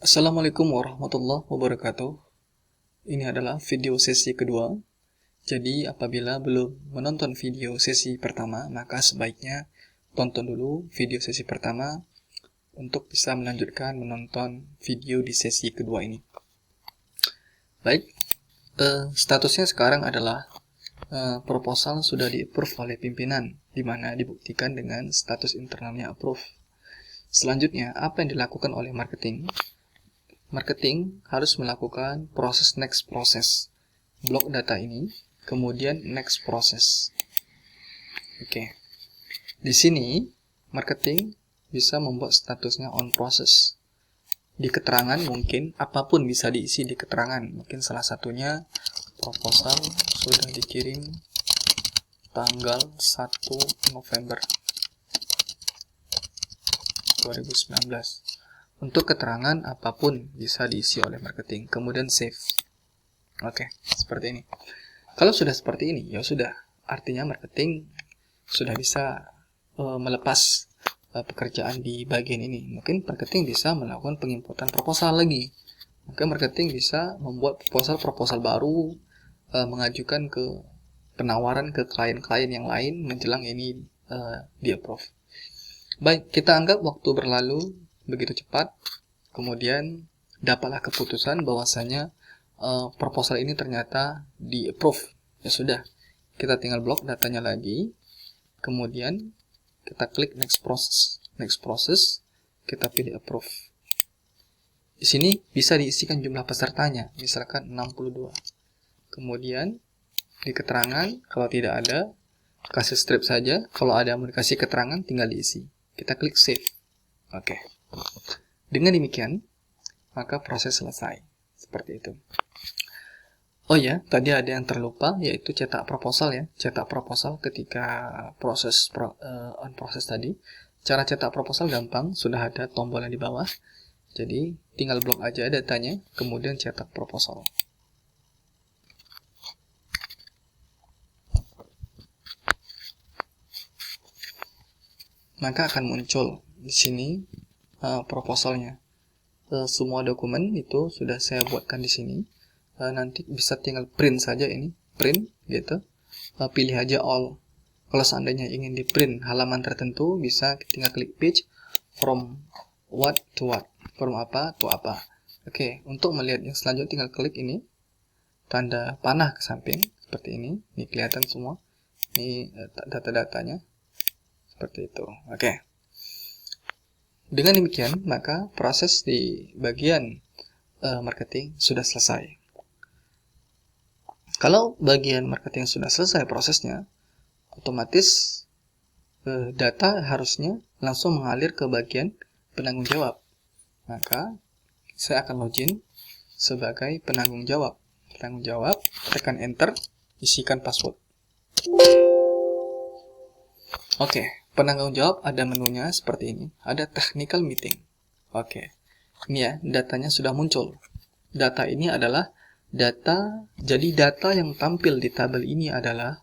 Assalamualaikum warahmatullahi wabarakatuh. Ini adalah video sesi kedua. Jadi apabila belum menonton video sesi pertama, maka sebaiknya tonton dulu video sesi pertama untuk bisa melanjutkan menonton video di sesi kedua ini. Baik, statusnya sekarang adalah proposal sudah di-approve oleh pimpinan, di mana dibuktikan dengan status internalnya approve. Selanjutnya, apa yang dilakukan oleh marketing? Marketing harus melakukan proses next process. Blok data ini, kemudian next process. Oke. Di sini, marketing bisa membuat statusnya on process. Di keterangan mungkin apapun bisa diisi di keterangan. Mungkin salah satunya proposal sudah dikirim tanggal 1 November 2019. Untuk keterangan apapun bisa diisi oleh marketing. Kemudian save. Oke, seperti ini. Kalau sudah seperti ini, ya sudah. Artinya marketing sudah bisa melepas pekerjaan di bagian ini. Mungkin marketing bisa melakukan penginputan proposal lagi. Mungkin marketing bisa membuat proposal baru, mengajukan ke penawaran ke klien-klien yang lain menjelang ini di-approve. Baik, kita anggap waktu berlalu begitu cepat, kemudian dapatlah keputusan bahwasanya proposal ini ternyata di-approve. Ya sudah, kita tinggal blok datanya lagi, kemudian kita klik next process, kita pilih approve. Di sini bisa diisikan jumlah pesertanya, misalkan 62. Kemudian di keterangan, kalau tidak ada, kasih strip saja. Kalau ada mau dikasih keterangan, tinggal diisi. Kita klik save. Oke. Dengan demikian, maka proses selesai. Seperti itu. Oh ya, tadi ada yang terlupa, yaitu cetak proposal ya. Cetak proposal ketika proses on process tadi. Cara cetak proposal gampang, sudah ada tombolnya di bawah. Jadi, tinggal blok aja datanya, kemudian cetak proposal. Maka akan muncul di sini proposalnya. Semua dokumen itu sudah saya buatkan di sini. Nanti bisa tinggal print saja ini, print gitu. Pilih aja all. Kalau seandainya ingin di print halaman tertentu, bisa tinggal klik page from what to what, from apa to apa. Oke, untuk melihat yang selanjutnya tinggal klik ini tanda panah ke samping seperti ini. Ini kelihatan semua. Ini data-datanya seperti itu. Oke. Dengan demikian, maka proses di bagian marketing sudah selesai. Kalau bagian marketing sudah selesai prosesnya, otomatis data harusnya langsung mengalir ke bagian penanggung jawab. Maka, saya akan login sebagai penanggung jawab. Penanggung jawab, tekan enter, isikan password. Oke. Penanggung jawab ada menunya seperti ini. Ada technical meeting. Oke. Ini ya, datanya sudah muncul. Data ini adalah data, jadi data yang tampil di tabel ini adalah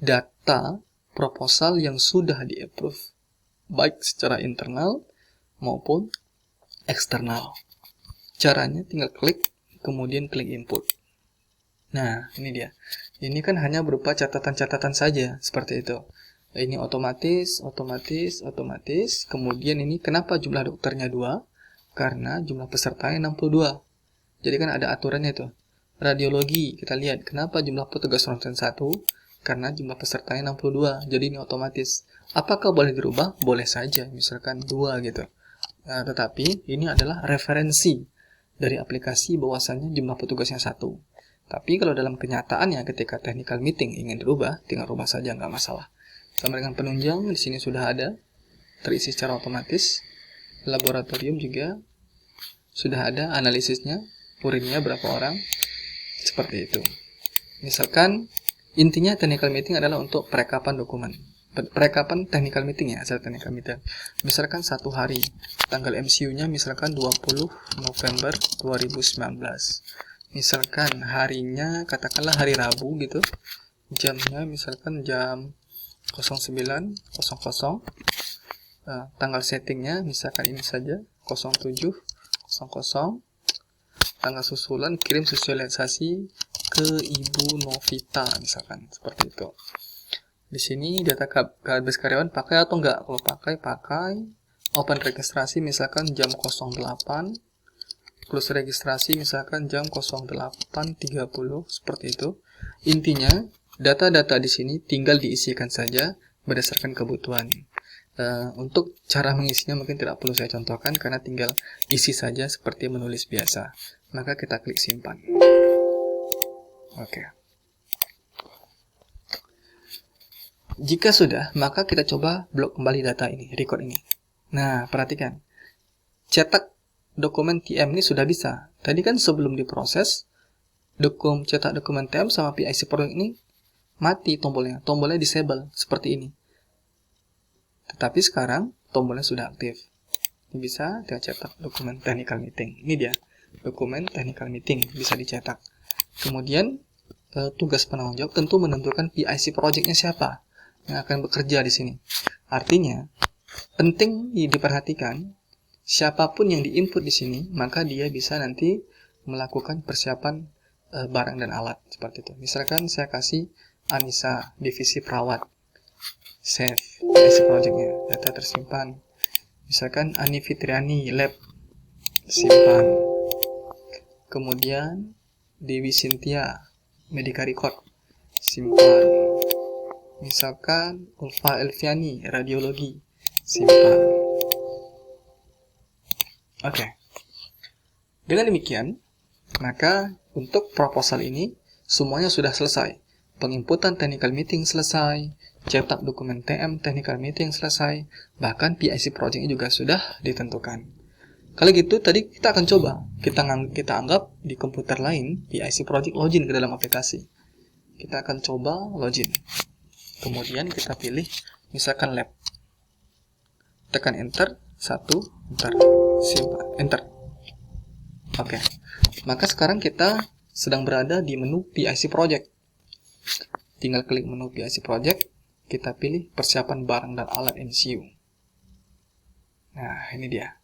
data proposal yang sudah di-approve. Baik secara internal maupun eksternal. Caranya tinggal klik, kemudian klik input. Nah, ini dia. Ini kan hanya berupa catatan-catatan saja, seperti itu. Ini otomatis. Kemudian ini kenapa jumlah dokternya 2? Karena jumlah pesertanya 62. Jadi kan ada aturannya itu. Radiologi, kita lihat kenapa jumlah petugas ronsen 1? Karena jumlah pesertanya 62. Jadi ini otomatis. Apakah boleh dirubah? Boleh saja, misalkan 2 gitu. Nah, tetapi ini adalah referensi dari aplikasi bahwasannya jumlah petugasnya 1. Tapi kalau dalam kenyataannya ketika technical meeting ingin dirubah, tinggal rubah saja, nggak masalah. Sama dengan penunjang, di sini sudah ada, terisi secara otomatis. Laboratorium juga sudah ada analisisnya, urinnya berapa orang, seperti itu. Misalkan, intinya technical meeting adalah untuk perekapan dokumen. Perekapan technical meeting ya, hasil technical meeting. Misalkan 1 hari, tanggal MCU-nya misalkan 20 November 2019. Misalkan harinya, katakanlah hari Rabu gitu, jamnya misalkan jam 09.00, tanggal settingnya misalkan ini saja 07.00 00, tanggal susulan, kirim sosialisasi ke Ibu Novita misalkan, seperti itu. Di sini data database karyawan pakai atau enggak? Kalau pakai open registrasi misalkan jam 08, close registrasi misalkan jam 08.30, seperti itu. Intinya data-data di sini tinggal diisikan saja berdasarkan kebutuhan. Untuk cara mengisinya mungkin tidak perlu saya contohkan karena tinggal isi saja seperti menulis biasa. Maka kita klik simpan. Oke. Jika sudah, maka kita coba blok kembali data ini, record ini. Nah, perhatikan. Cetak dokumen TM ini sudah bisa. Tadi kan sebelum diproses, cetak dokumen TM sama PIC Project ini mati tombolnya. Tombolnya disable, seperti ini. Tetapi sekarang tombolnya sudah aktif. Ini bisa kita cetak dokumen technical meeting. Ini dia, dokumen technical meeting bisa dicetak. Kemudian tugas penanggung jawab tentu menentukan PIC project-nya siapa yang akan bekerja di sini. Artinya penting diperhatikan siapapun yang diinput di sini, maka dia bisa nanti melakukan persiapan barang dan alat seperti itu. Misalkan saya kasih Anissa divisi perawat. Save PIC project-nya, data tersimpan. Misalkan Ani Fitriani lab, simpan. Kemudian Dewi Cynthia medical record, simpan. Misalkan Ulfa Elviani radiologi, simpan. Oke. Dengan demikian, maka untuk proposal ini semuanya sudah selesai. Penginputan technical meeting selesai, cetak dokumen TM technical meeting selesai, bahkan PIC project juga sudah ditentukan. Kalau gitu, tadi kita akan coba, kita anggap di komputer lain PIC project login ke dalam aplikasi. Kita akan coba login. Kemudian kita pilih misalkan lab. Tekan enter, 1, enter, simpan, enter. Oke. Maka sekarang kita sedang berada di menu PIC project. Tinggal klik menu PIC project, kita pilih persiapan barang dan alat MCU. Nah, ini dia.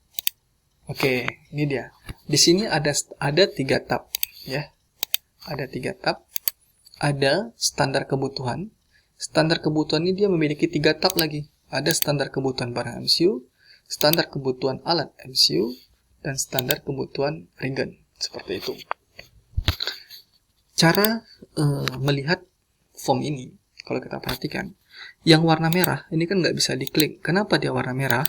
Oke, ini dia. Di sini ada 3 tab, ya. Ada 3 tab. Ada standar kebutuhan. Standar kebutuhan ini dia memiliki 3 tab lagi. Ada standar kebutuhan barang MCU, standar kebutuhan alat MCU, dan standar kebutuhan regen. Seperti itu. Cara melihat form ini, kalau kita perhatikan, yang warna merah ini kan nggak bisa diklik. Kenapa dia warna merah?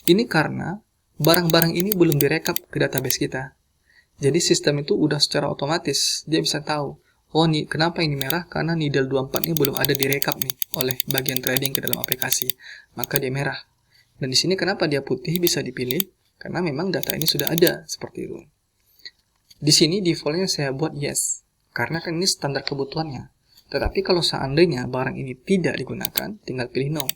Ini karena barang-barang ini belum direkap ke database kita. Jadi sistem itu udah secara otomatis dia bisa tahu, oh nih kenapa ini merah? Karena needle 24 ini belum ada direkap nih oleh bagian trading ke dalam aplikasi, maka dia merah. Dan di sini kenapa dia putih bisa dipilih? Karena memang data ini sudah ada seperti itu. Di sini defaultnya saya buat yes, karena kan ini standar kebutuhannya. Tetapi kalau seandainya barang ini tidak digunakan, tinggal pilih no.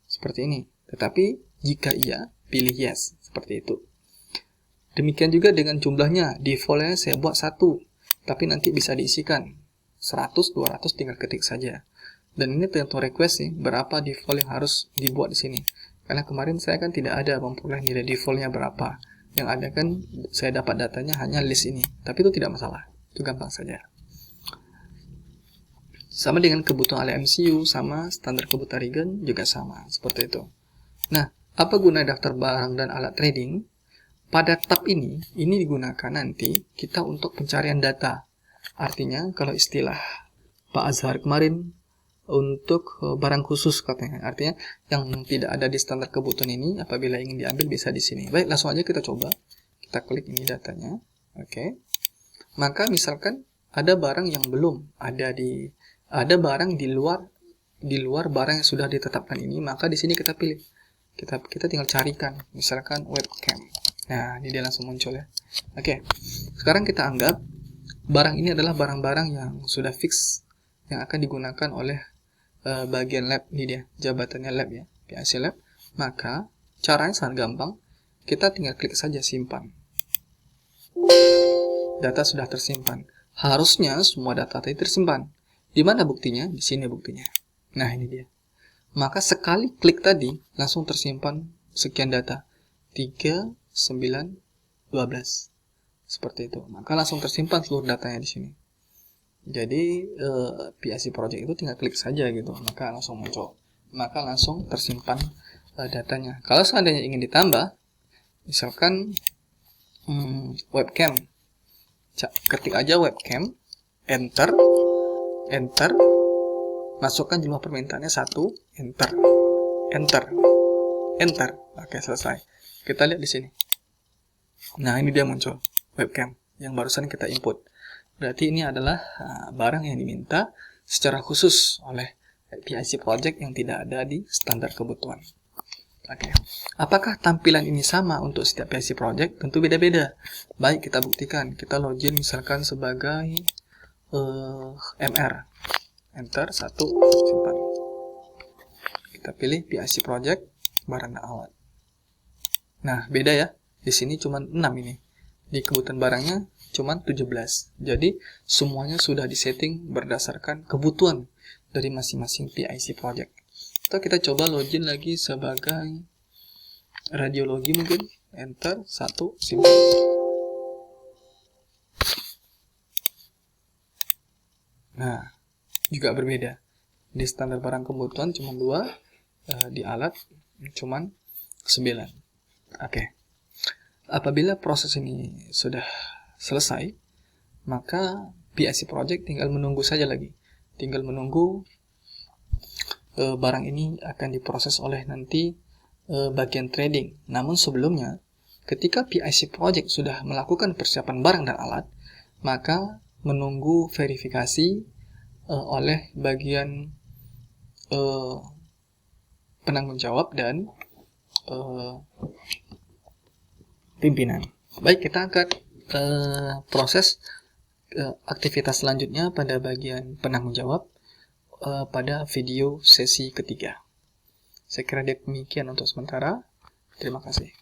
Seperti ini. Tetapi jika iya, pilih yes. Seperti itu. Demikian juga dengan jumlahnya. Defaultnya saya buat 1. Tapi nanti bisa diisikan. 100, 200 tinggal ketik saja. Dan ini tergantung request sih, berapa default yang harus dibuat di sini. Karena kemarin saya kan tidak ada memperoleh nilai defaultnya berapa. Yang ada kan saya dapat datanya hanya list ini. Tapi itu tidak masalah. Itu gampang saja. Sama dengan kebutuhan alat MCU, sama standar kebutuhan regen juga sama, seperti itu. Nah, apa guna daftar barang dan alat trading? Pada tab ini digunakan nanti kita untuk pencarian data. Artinya, kalau istilah Pak Azhar kemarin, untuk barang khusus katanya. Artinya, yang tidak ada di standar kebutuhan ini, apabila ingin diambil bisa di sini. Baik, langsung aja kita coba. Kita klik ini datanya. Oke. Maka misalkan ada barang yang belum ada barang di luar barang yang sudah ditetapkan ini, maka di sini kita pilih. Kita tinggal carikan, misalkan webcam. Nah, ini dia langsung muncul ya. Oke. Sekarang kita anggap barang ini adalah barang-barang yang sudah fix yang akan digunakan oleh bagian lab. Ini dia, jabatannya lab ya, PIC lab. Maka caranya sangat gampang. Kita tinggal klik saja simpan. Data sudah tersimpan. Harusnya semua data tadi tersimpan. Di mana buktinya? Di sini buktinya. Nah, ini dia. Maka sekali klik tadi, langsung tersimpan sekian data. 3, 9, 12. Seperti itu. Maka langsung tersimpan seluruh datanya di sini. Jadi PIC project itu tinggal klik saja gitu, maka langsung muncul. Maka langsung tersimpan datanya. Kalau seandainya ingin ditambah, misalkan webcam, ketik aja webcam, enter, masukkan jumlah permintaannya 1, enter. Oke, selesai. Kita lihat di sini. Nah, ini dia muncul webcam yang barusan kita input. Berarti ini adalah barang yang diminta secara khusus oleh PIC project yang tidak ada di standar kebutuhan. Oke. Apakah tampilan ini sama untuk setiap PIC project? Tentu beda-beda. Baik, kita buktikan. Kita login misalkan sebagai MR. Enter, 1, simpan. Kita pilih PIC project, barang dan alat. Nah, beda ya. Di sini cuma 6 ini. Di kebutuhan barangnya cuma 17. Jadi, semuanya sudah disetting berdasarkan kebutuhan dari masing-masing PIC project. Atau kita coba login lagi sebagai radiologi mungkin. Enter, 1, simpan. Nah, juga berbeda. Di standar barang kebutuhan cuma 2, di alat cuma 9. Oke. Apabila proses ini sudah selesai, maka PIC project tinggal menunggu saja lagi. Tinggal menunggu barang ini akan diproses oleh nanti bagian trading. Namun sebelumnya, ketika PIC project sudah melakukan persiapan barang dan alat, maka menunggu verifikasi oleh bagian penanggung jawab dan pimpinan. Baik, kita akan proses aktivitas selanjutnya pada bagian penanggung jawab pada video sesi ketiga. Saya kira demikian untuk sementara. Terima kasih.